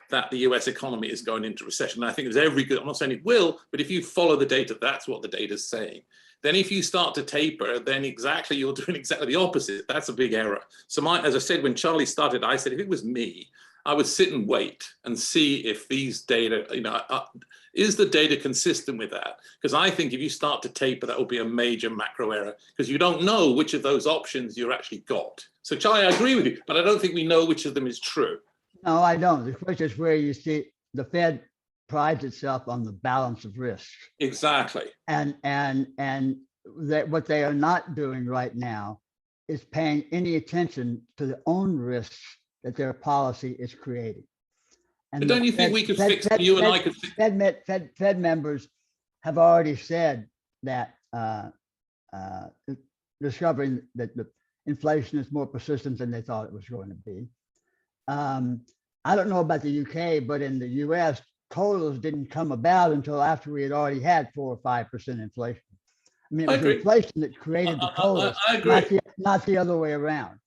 that the US economy is going into recession, and I think there's every good, I'm not saying it will, but if you follow the data, that's what the data is saying. Then if you start to taper, then you're doing exactly the opposite. That's a big error. So as I said, when Charlie started, I said, if it was me, I would sit and wait and see if these data, is the data consistent with that? Because I think if you start to taper, that will be a major macro error, because you don't know which of those options you're actually got. So Charlie, I agree with you, but I don't think we know which of them is true. No, I don't. The question is where you see the Fed prides itself on the balance of risk. Exactly. And that what they are not doing right now is paying any attention to their own risks that their policy is creating. But don't you think we could fix, you and I could fix? Fed members have already said that discovering that the inflation is more persistent than they thought it was going to be. I don't know about the UK, but in the US, totals didn't come about until after we had already had 4 or 5% inflation. I mean, it was inflation that created the totals, not the other way around.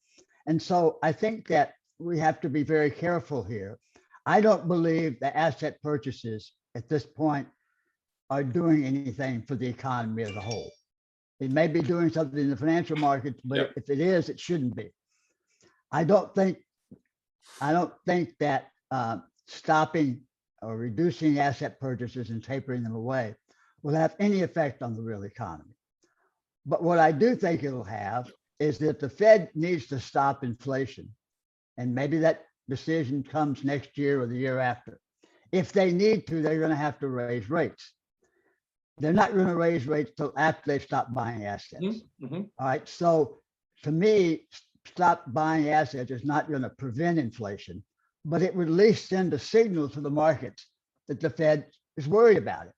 And so I think that we have to be very careful here. I don't believe the asset purchases at this point are doing anything for the economy as a whole. It may be doing something in the financial markets, but if it is, it shouldn't be. I don't think that stopping or reducing asset purchases and tapering them away will have any effect on the real economy. But what I do think it'll have is that the Fed needs to stop inflation. And maybe that decision comes next year or the year after. If they need to, they're going to have to raise rates. They're not going to raise rates till after they stop buying assets. All right. So to me, stop buying assets is not going to prevent inflation, but it would at least send a signal to the markets that the Fed is worried about it.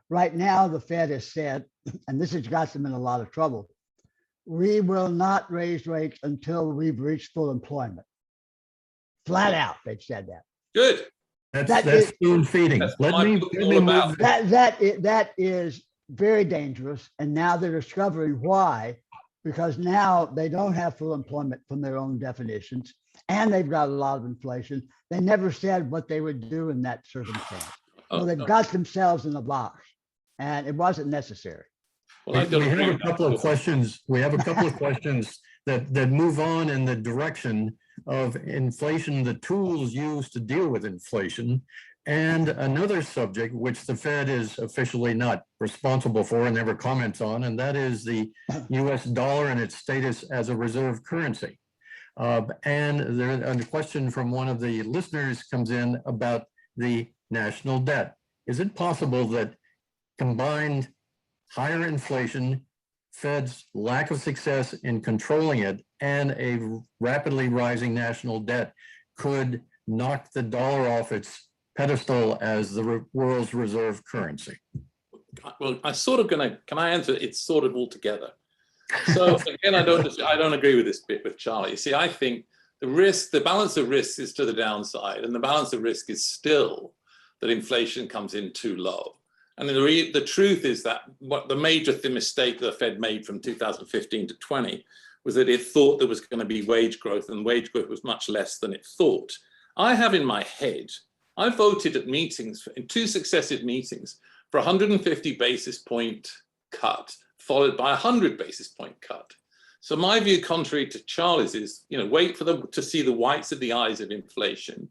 Right now, the Fed has said, and this has got them in a lot of trouble, we will not raise rates until we've reached full employment. Flat out, they've said that. Good. That's spoon feeding. Let me move. That is very dangerous. And now they're discovering why, because now they don't have full employment from their own definitions, and they've got a lot of inflation. They never said what they would do in that circumstance. So they've got themselves in a box, and it wasn't necessary. Well, we have a couple of questions. We have a couple of questions that move on in the direction of inflation, the tools used to deal with inflation, and another subject which the Fed is officially not responsible for and never comments on, and that is the US dollar and its status as a reserve currency. And a question from one of the listeners comes in about the national debt. Is it possible that combined higher inflation, Fed's lack of success in controlling it, and a rapidly rising national debt could knock the dollar off its pedestal as the world's reserve currency? Well, can I answer it's sort of all together? So again, I don't agree with this bit with Charlie. You see, I think the balance of risk is to the downside, and the balance of risk is still that inflation comes in too low. And the truth is that what the major mistake the Fed made from 2015 to 20 was that it thought there was going to be wage growth, and wage growth was much less than it thought. I have in my head, I voted at meetings, in 2 successive meetings, for 150 basis point cut, followed by 100 basis point cut. So my view, contrary to Charlie's, is wait for them to see the whites of the eyes of inflation,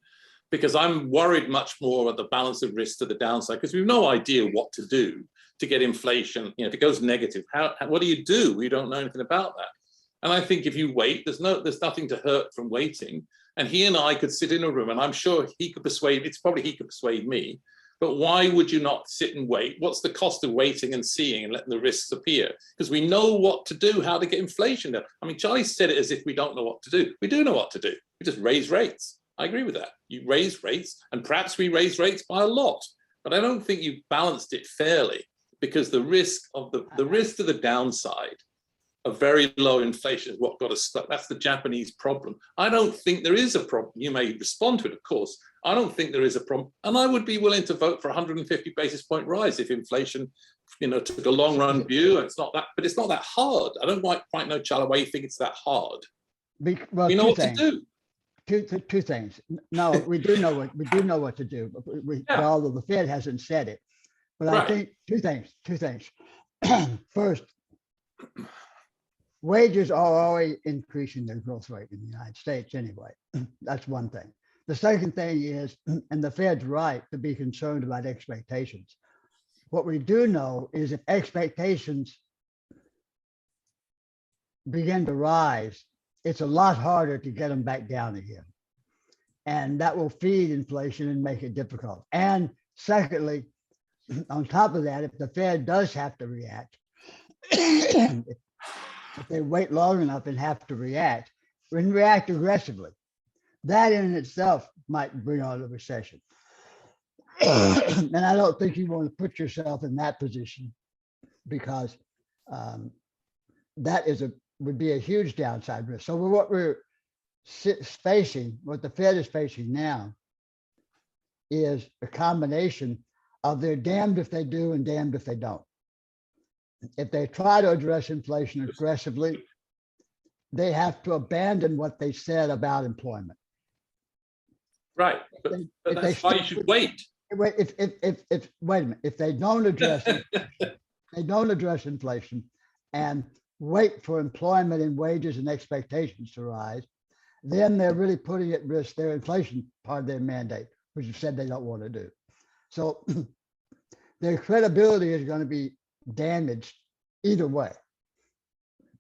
because I'm worried much more about the balance of risk to the downside, because we have no idea what to do to get inflation. If it goes negative, what do you do? We don't know anything about that. And I think if you wait, there's nothing to hurt from waiting. And he and I could sit in a room, and I'm sure he could persuade me. But why would you not sit and wait? What's the cost of waiting and seeing and letting the risks appear? Because we know what to do, how to get inflation down. I mean, Charlie said it as if we don't know what to do. We do know what to do. We just raise rates. I agree with that. You raise rates, and perhaps we raise rates by a lot, but I don't think you balanced it fairly, because the risk to the downside of very low inflation is what got us stuck. That's the Japanese problem. I don't think there is a problem. You may respond to it, of course. I don't think there is a problem, and I would be willing to vote for 150 basis point rise if inflation, took a long run view. It's not that, but it's not that hard. I don't quite know, Charlie, why you think it's that hard. Well, we know what to do. Two things. No, we do know what to do. Although the Fed hasn't said it, but I think two things. First, wages are already increasing their growth rate in the United States anyway. That's one thing. The second thing is, and the Fed's right to be concerned about expectations. What we do know is if expectations begin to rise, it's a lot harder to get them back down again. And that will feed inflation and make it difficult. And secondly, on top of that, if the Fed does have to react, if they wait long enough and have to react, and react aggressively, that in itself might bring on a recession. And I don't think you want to put yourself in that position, because that would be a huge downside risk. So what we're facing, what the Fed is facing now, is a combination of they're damned if they do and damned if they don't. If they try to address inflation aggressively, they have to abandon what they said about employment. Right, but that's why you should wait. Wait a minute, if they don't address it, they don't address inflation and wait for employment and wages and expectations to rise, then they're really putting at risk their inflation part of their mandate, which have said they don't want to do. So their credibility is going to be damaged either way.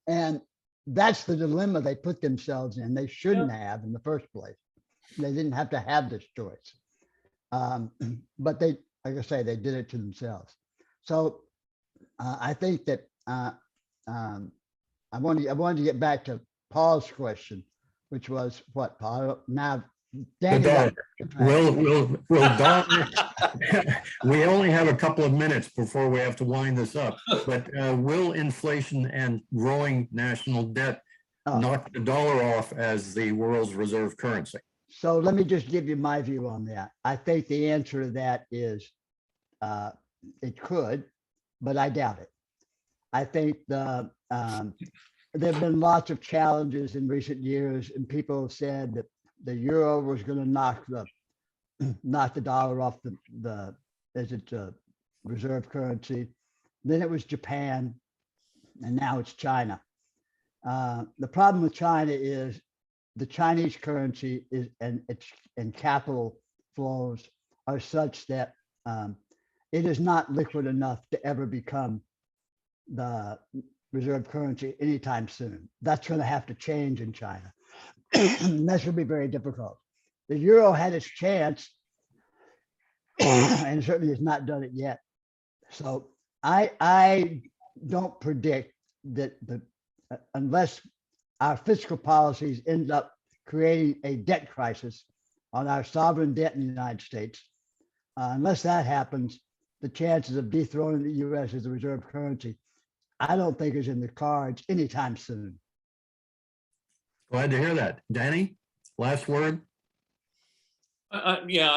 And that's the dilemma they put themselves in. They shouldn't have in the first place. They didn't have to have this choice. But they, like I say, they did it to themselves. So I think that I wanted to get back to Paul's question, which was what, Paul? Now, Danny, Will Don, we only have a couple of minutes before we have to wind this up, but will inflation and growing national debt knock the dollar off as the world's reserve currency? So let me just give you my view on that. I think the answer to that is it could, but I doubt it. I think there have been lots of challenges in recent years, and people have said that the euro was going to knock the dollar off as its reserve currency. Then it was Japan, and now it's China. The problem with China is the Chinese currency is and capital flows are such that it is not liquid enough to ever become the reserve currency anytime soon. That's going to have to change in China. And that should be very difficult. The euro had its chance and certainly has not done it yet. So I don't predict that unless our fiscal policies end up creating a debt crisis on our sovereign debt in the United States, unless that happens, the chances of dethroning the US as a reserve currency, I don't think is in the cards anytime soon. Glad to hear that. Danny, last word. Yeah,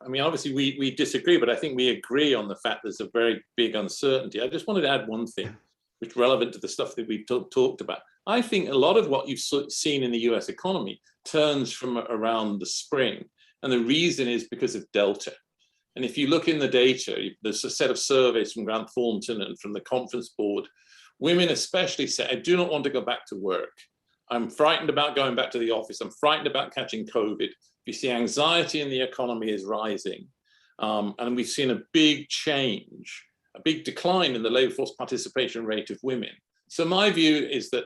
I mean, obviously we disagree, but I think we agree on the fact there's a very big uncertainty. I just wanted to add one thing, which is relevant to the stuff that we've talked about. I think a lot of what you've seen in the US economy turns from around the spring. And the reason is because of Delta. And if you look in the data, there's a set of surveys from Grant Thornton and from the Conference Board. Women especially say, I do not want to go back to work. I'm frightened about going back to the office. I'm frightened about catching COVID. You see anxiety in the economy is rising. And we've seen a big change, a big decline in the labor force participation rate of women. So my view is that,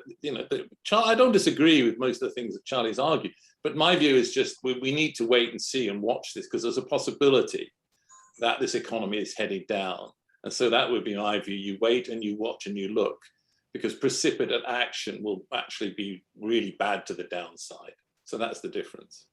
I don't disagree with most of the things that Charlie's argued, but my view is just we need to wait and see and watch this, because there's a possibility that this economy is heading down. And so that would be my view. You wait and you watch and you look, because precipitate action will actually be really bad to the downside. So that's the difference.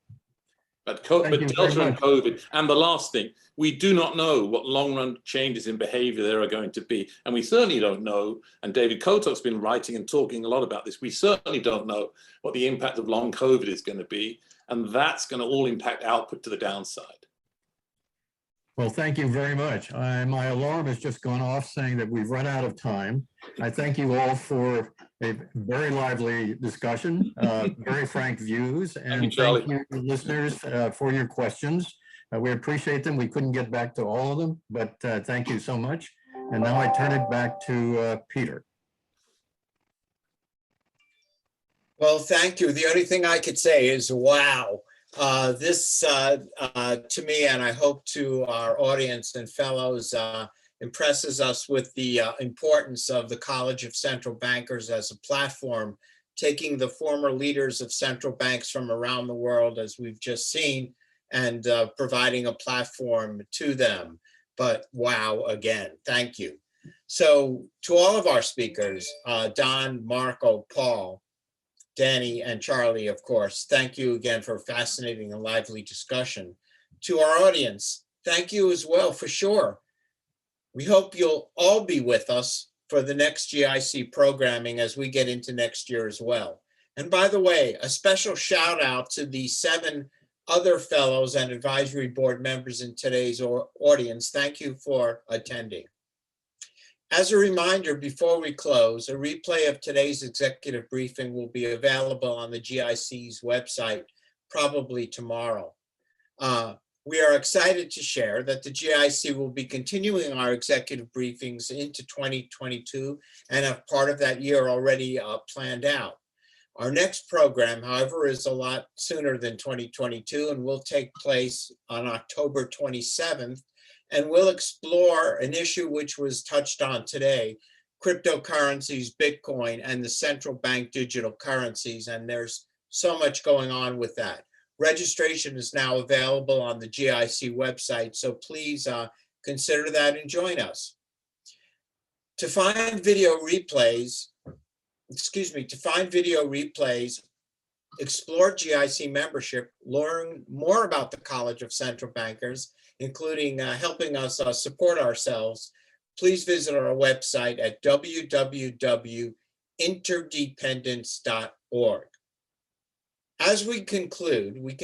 But Delta and COVID, and the last thing, we do not know what long-run changes in behavior there are going to be. And we certainly don't know, and David Kotok's been writing and talking a lot about this, we certainly don't know what the impact of long COVID is going to be. And that's going to all impact output to the downside. Well, thank you very much. My alarm has just gone off saying that we've run out of time. I thank you all for a very lively discussion, very frank views, and thank you, listeners, for your questions. We appreciate them. We couldn't get back to all of them, but thank you so much. And now I turn it back to Peter. Well, thank you. The only thing I could say is, wow. This, to me, and I hope to our audience and fellows, impresses us with the importance of the College of Central Bankers as a platform, taking the former leaders of central banks from around the world, as we've just seen, and providing a platform to them. But wow, again, thank you. So to all of our speakers, Don, Marco, Paul, Danny, and Charlie, of course, thank you again for a fascinating and lively discussion. To our audience, thank you as well, for sure. We hope you'll all be with us for the next GIC programming as we get into next year as well. And by the way, a special shout out to the 7 other fellows and advisory board members in today's audience. Thank you for attending. As a reminder, before we close, a replay of today's executive briefing will be available on the GIC's website probably tomorrow. We are excited to share that the GIC will be continuing our executive briefings into 2022 and have part of that year already planned out. Our next program, however, is a lot sooner than 2022 and will take place on October 27th. And we'll explore an issue which was touched on today, cryptocurrencies, Bitcoin, and the central bank digital currencies. And there's so much going on with that. Registration is now available on the GIC website, so please consider that and join us. To find video replays, explore GIC membership, learn more about the College of Central Bankers, including helping us support ourselves, please visit our website at www.interdependence.org. As we conclude, we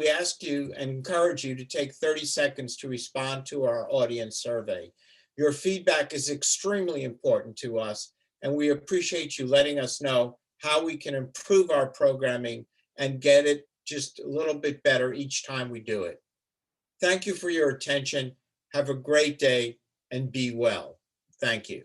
ask you and encourage you to take 30 seconds to respond to our audience survey. Your feedback is extremely important to us, and we appreciate you letting us know how we can improve our programming and get it just a little bit better each time we do it. Thank you for your attention. Have a great day and be well. Thank you.